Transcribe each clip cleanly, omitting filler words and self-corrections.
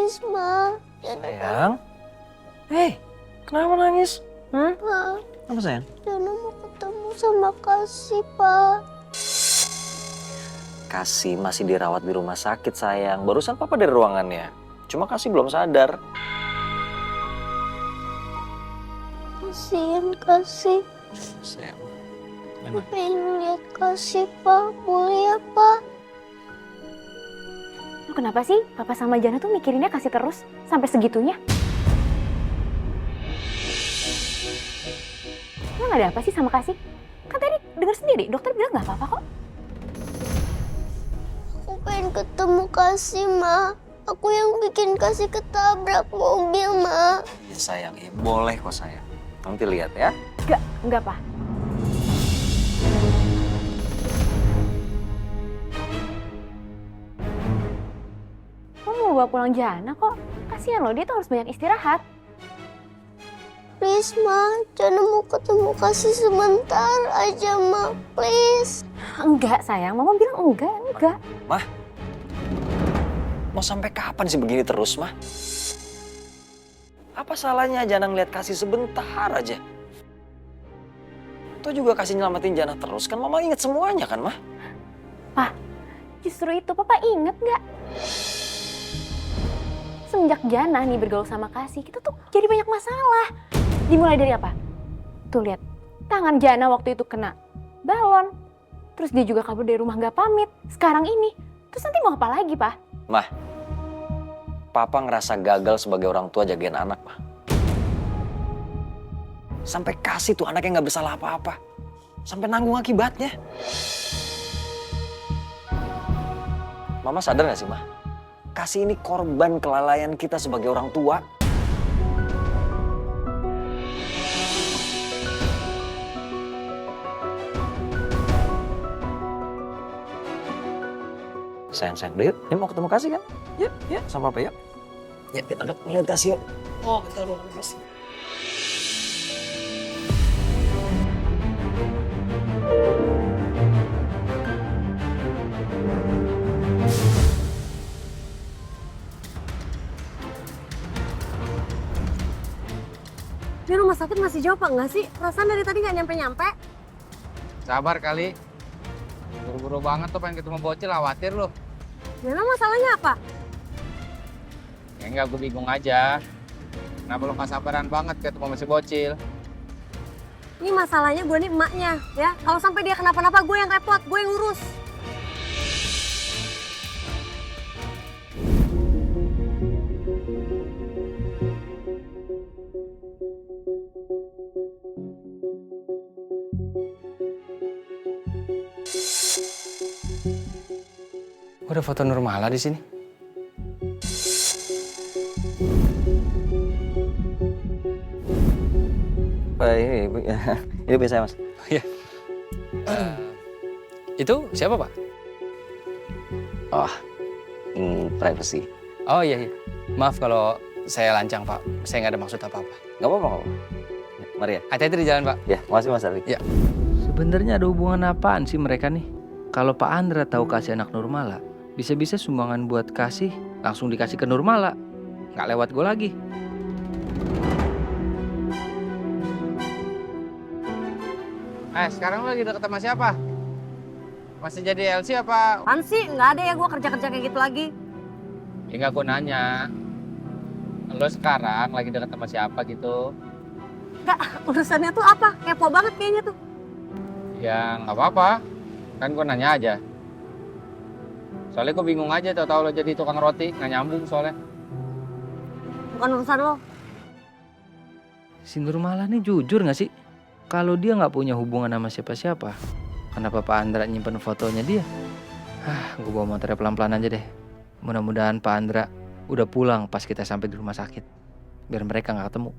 Please, Ma. Sayang. Hei, kenapa nangis? Pa, Apa sayang? Jana mau ketemu sama Kasih, Pa. Kasih masih dirawat di rumah sakit sayang. Barusan papa dari ruangannya. Cuma Kasih belum sadar. Kasihan Kasih. Sayang. Aku pengen lihat Kasih, Pa. Boleh ya, Pa? Lu kenapa sih Papa sama Jana tuh mikirinnya Kasih terus sampai segitunya? Emang ada apa sih sama Kasih? Kan tadi denger sendiri, dokter bilang gak apa-apa kok. Aku pengen ketemu Kasih, Ma. Aku yang bikin Kasih ketabrak mobil, Ma. Ya sayang, ya boleh kok sayang. Nanti lihat ya. Enggak, Pak. Kamu mau bawa pulang Jana kok? Kasihan loh, dia tuh harus banyak istirahat. Please, Ma. Jana mau ketemu Kasih sebentar aja, Ma. Please. Enggak sayang, Mama bilang enggak. Mau sampai kapan sih begini terus, Mah? Apa salahnya Jana ngeliat Kasih sebentar aja? Tuh juga Kasih nyelamatin Jana terus, kan Mama inget semuanya kan, Mah? Justru itu, Papa inget nggak? Semenjak Jana nih bergaul sama Kasih, kita tuh jadi banyak masalah. Dimulai dari apa? Tuh lihat, tangan Jana waktu itu kena balon. Terus dia juga kabur dari rumah nggak pamit. Sekarang ini, terus nanti mau apa lagi, Pak? Mah, Papa ngerasa gagal sebagai orang tua jagain anak, Mah. Sampai Kasih tuh anaknya nggak bersalah apa-apa. Sampai nanggung akibatnya. Mama sadar gak sih, Mah? Kasih ini korban kelalaian kita sebagai orang tua. Sayang, udah yuk. Yuk mau ketemu Kasih kan? Yuk, sama Papa yuk. Ya, kita lihat Kasih yuk. Oh, kita lihat Kasih. Ini rumah sakit masih jauh apa enggak sih? Perasaan dari tadi nggak nyampe-nyampe. Sabar kali. Buru-buru banget tuh pengen ketemu bocil, khawatir lu. Memang masalahnya apa? Ya enggak, gue bingung aja. Kenapa lu gak sabaran banget ketemu masih bocil? Ini masalahnya gue nih emaknya, ya. Kalau sampai dia kenapa-napa, gue yang repot, gue yang ngurus. Udah foto Nurmala di sini. Ini bisa Mas. Iya. Itu siapa, Pak? Oh, privacy. Oh iya. Maaf kalau saya lancang, Pak. Saya nggak ada maksud apa-apa. Gak apa-apa, gak apa-apa. Mari ya. Hati-hati di jalan, Pak. Ya, makasih Mas Ardi. Ya. Sebenarnya ada hubungan apaan sih mereka nih? Kalau Pak Andra tahu Kasih anak Nurmala, bisa-bisa sumbangan buat Kasih langsung dikasih ke Nurmala. Nggak lewat gue lagi. Sekarang lu lagi deket sama siapa? Masih jadi LC apa? Apaan sih? Nggak ada ya gue kerja-kerja kayak gitu lagi. Ya nggak, gue nanya. Lu sekarang lagi deket sama siapa gitu? Nggak, urusannya tuh apa? Kepo banget kayaknya tuh. Ya nggak apa-apa. Kan gue nanya aja. Soalnya gue bingung aja tau lo jadi tukang roti. Nggak nyambung soalnya. Bukan urusan lo. Si Nurmala nih jujur nggak sih? Kalau dia nggak punya hubungan sama siapa-siapa, kenapa Pak Andra nyimpen fotonya dia? Gue bawa motornya pelan-pelan aja deh. Mudah-mudahan Pak Andra udah pulang pas kita sampai di rumah sakit. Biar mereka nggak ketemu.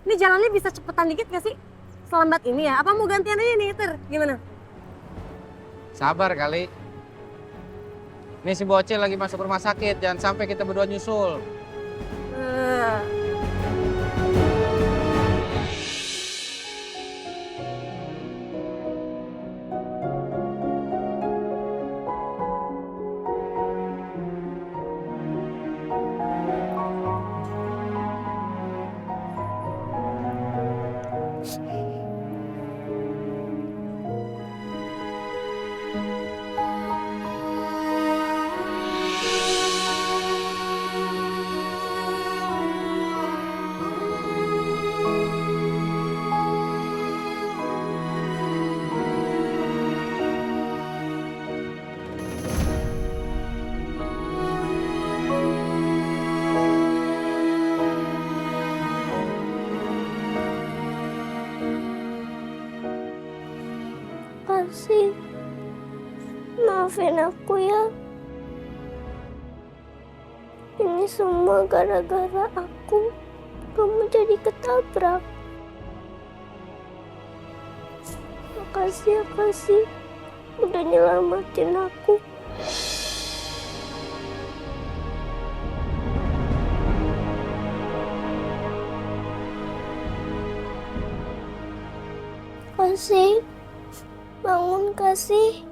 Ini jalannya bisa cepetan dikit nggak sih? Selambat ini ya? Apa mau gantian aja nih, Ter? Gimana? Sabar kali. Nih si bocil lagi masuk rumah sakit. Jangan sampai kita berdua nyusul. Kasih. Maafin aku ya. Ini semua gara-gara aku. Kamu jadi ketabrak. Makasih ya Kasih. Udah nyelamatin aku. Kasih. Bangun Kasih.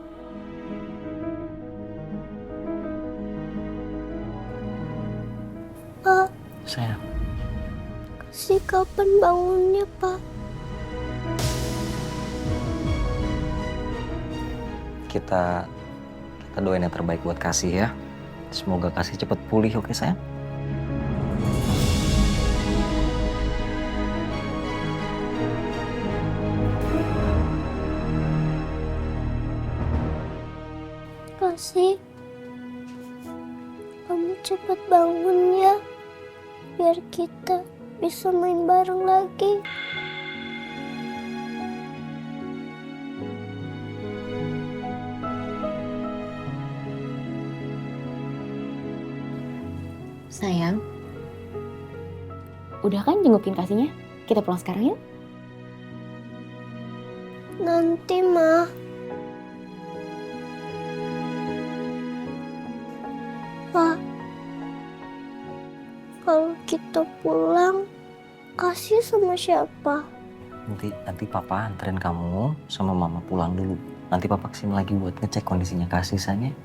Pak, Sayang, Kasih kapan bangunnya, Pak? kita doain yang terbaik buat Kasih ya. Semoga Kasih cepat pulih, oke sayang? Kasih, kamu cepat bangun ya, biar kita bisa main bareng lagi. Sayang, udah kan jengukin Kasihnya? Kita pulang sekarang yuk. Nanti, Ma. Pak, kalau kita pulang, Kasih sama siapa? Nanti Papa anterin kamu sama Mama pulang dulu. Nanti Papa kesini lagi buat ngecek kondisinya Kasih sayang.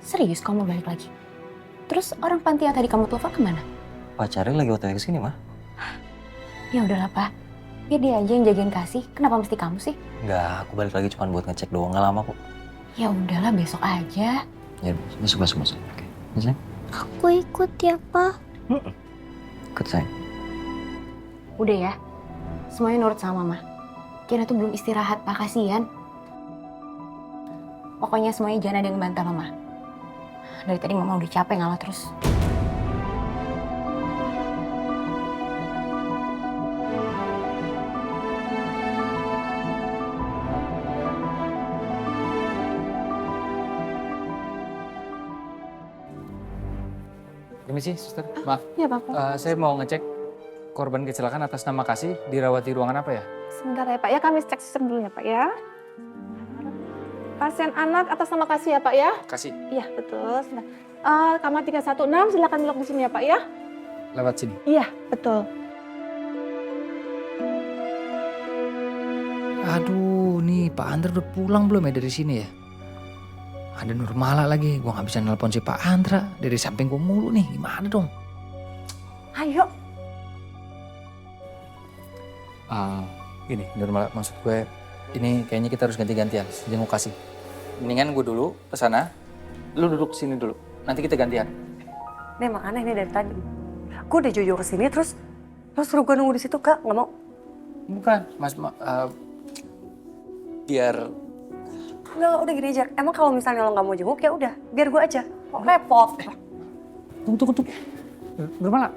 Serius kamu balik lagi? Terus orang panti yang tadi kamu telepon kemana? Pacarnya lagi OTW kesini mah. Ya udahlah Pak, biar dia aja yang jagain Kasih. Kenapa mesti kamu sih? Enggak, aku balik lagi cuma buat ngecek doang, nggak lama kok. Ya udahlah besok aja. Ya masuk. Oke. Ya, sayang? Aku ikut ya, Pak. Ikut sayang. Udah ya, semuanya nurut sama Mama. Kiana tuh belum istirahat Pak, kasihan. Pokoknya semuanya jangan ada yang ngebantah Mama. Dari tadi Mama udah capek ngalah terus. Permisi, suster. Maaf, Ya Bapak. saya mau ngecek korban kecelakaan atas nama Kasih dirawat di ruangan apa ya? Sebentar ya Pak ya, kami cek sistem dulu ya Pak ya. Pasien anak atas nama Kasih ya Pak ya? Kasih, Iya betul. Sebentar. Kamar 316, silakan duduk di sini ya Pak ya. lewat sini. Iya betul. Aduh, nih Pak Andra udah pulang belum ya dari sini ya? Ada Nurmala lagi, gua nggak bisa nelpon si Pak Andra. Dari samping gua mulu nih, gimana dong? Ayo. Gini, Nurmala, maksud gue, ini kayaknya kita harus ganti-gantian, jenguk Kasih. Mendingan gue dulu ke sana, lu duduk sini dulu. Nanti kita gantian. Nih makanya ini dari tadi. Gue udah jujur kesini terus suruh gue nunggu di situ Kak, nggak mau. Bukan, Mas, biar Enggak, udah gini aja. Emang kalau misalnya lo nggak mau jenguk ya udah, biar gue aja. Kok repot. tunggu. Nurmala.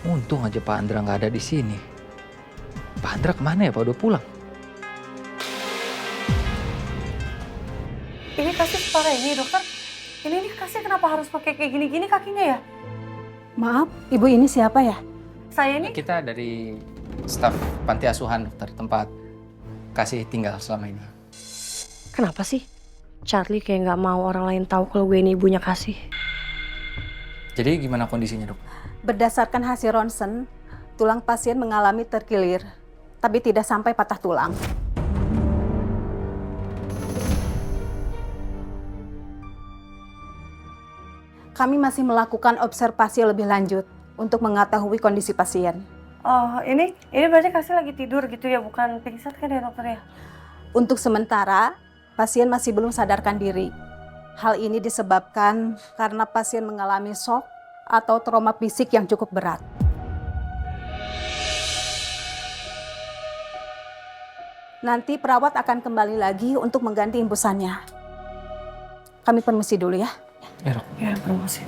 Untung aja Pak Andra nggak ada di sini. Pak Andra kemana ya Pak? Udah pulang? Ini Kasih separah ini dokter. Ini nih Kasih kenapa harus pakai kayak gini-gini kakinya ya? Maaf, ibu ini siapa ya? Saya ini Kita dari staf panti asuhan, dokter, tempat kasih tinggal selama ini. Kenapa sih? Charlie kayak nggak mau orang lain tahu kalau gue ini ibunya Kasih. Jadi gimana kondisinya, Dok? Berdasarkan hasil ronsen, tulang pasien mengalami terkilir, tapi tidak sampai patah tulang. Kami masih melakukan observasi lebih lanjut untuk mengetahui kondisi pasien. Oh, ini berarti Kasih lagi tidur gitu ya, bukan pingsan kan ya dokter ya? Untuk sementara, pasien masih belum sadarkan diri. Hal ini disebabkan karena pasien mengalami shock atau trauma fisik yang cukup berat. Nanti perawat akan kembali lagi untuk mengganti imbusannya. Kami permisi dulu ya. Ya, Dok. Ya, promosi.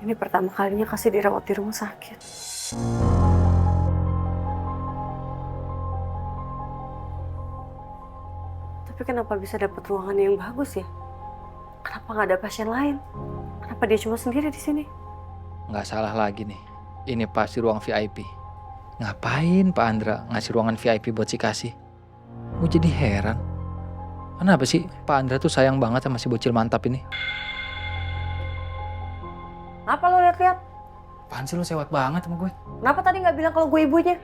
Ini pertama kalinya Kasih dirawat di rumah sakit. Tapi kenapa bisa dapat ruangan yang bagus ya? Kenapa nggak ada pasien lain? Kenapa dia cuma sendiri di sini? Nggak salah lagi nih. Ini pasti ruang VIP. Ngapain Pak Andra ngasih ruangan VIP buat si Kasih? Gue jadi heran. Kenapa sih Pak Andra tuh sayang banget sama si bocil mantap ini? Apa lo lihat-lihat? Apaan sih lu sewot banget sama gue? Kenapa tadi nggak bilang kalau gue ibunya?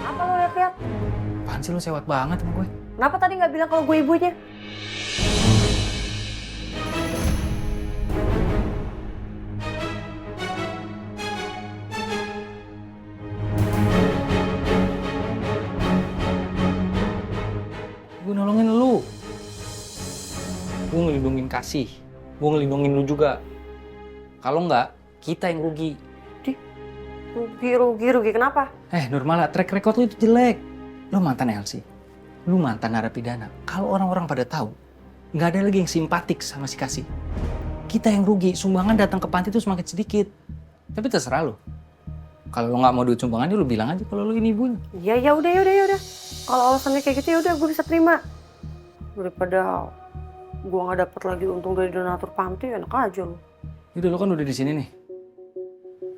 Apa lo lihat-lihat? Apaan sih lu sewot banget sama gue? Kenapa tadi nggak bilang kalau gue ibunya? Gue nolongin lu. Gue ngelindungin Kasih. Gue ngelindungin lu juga. Kalau enggak, kita yang rugi. Rugi, kenapa? Nurmala, track record lu itu jelek. Lu mantan Elsie. Lu mantan narapidana. Kalau orang-orang pada tahu, nggak ada lagi yang simpatik sama si Kasih. Kita yang rugi, sumbangan datang ke panti itu semakin sedikit. Tapi terserah lu. Kalau lu nggak mau duit sumbangan, lu bilang aja kalau lu ini ibunya. Ya udah. Kalau alasannya kayak gitu ya udah gue bisa terima. Daripada gue nggak dapet lagi untung dari donatur panti, enak aja lo. Udah, lu kan udah di sini nih.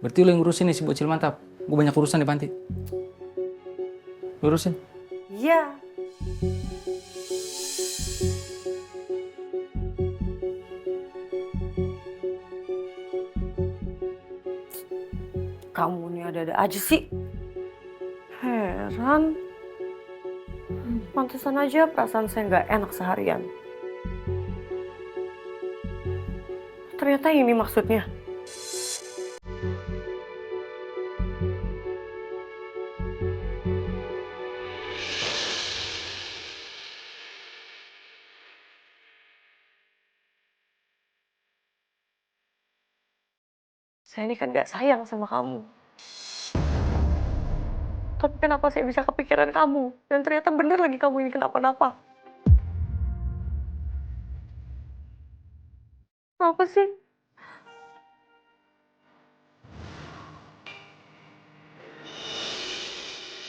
Berarti lu yang ngurusin nih si bocil mantap. Gue banyak urusan di panti. Urusin. Iya. Kamu nih ada-ada aja sih. Heran. Pantesan aja perasaan saya nggak enak seharian. Ternyata ini maksudnya. Saya ini kan gak sayang sama kamu. Tapi kenapa saya bisa kepikiran kamu? Dan ternyata bener lagi kamu ini kenapa-napa. Apa sih?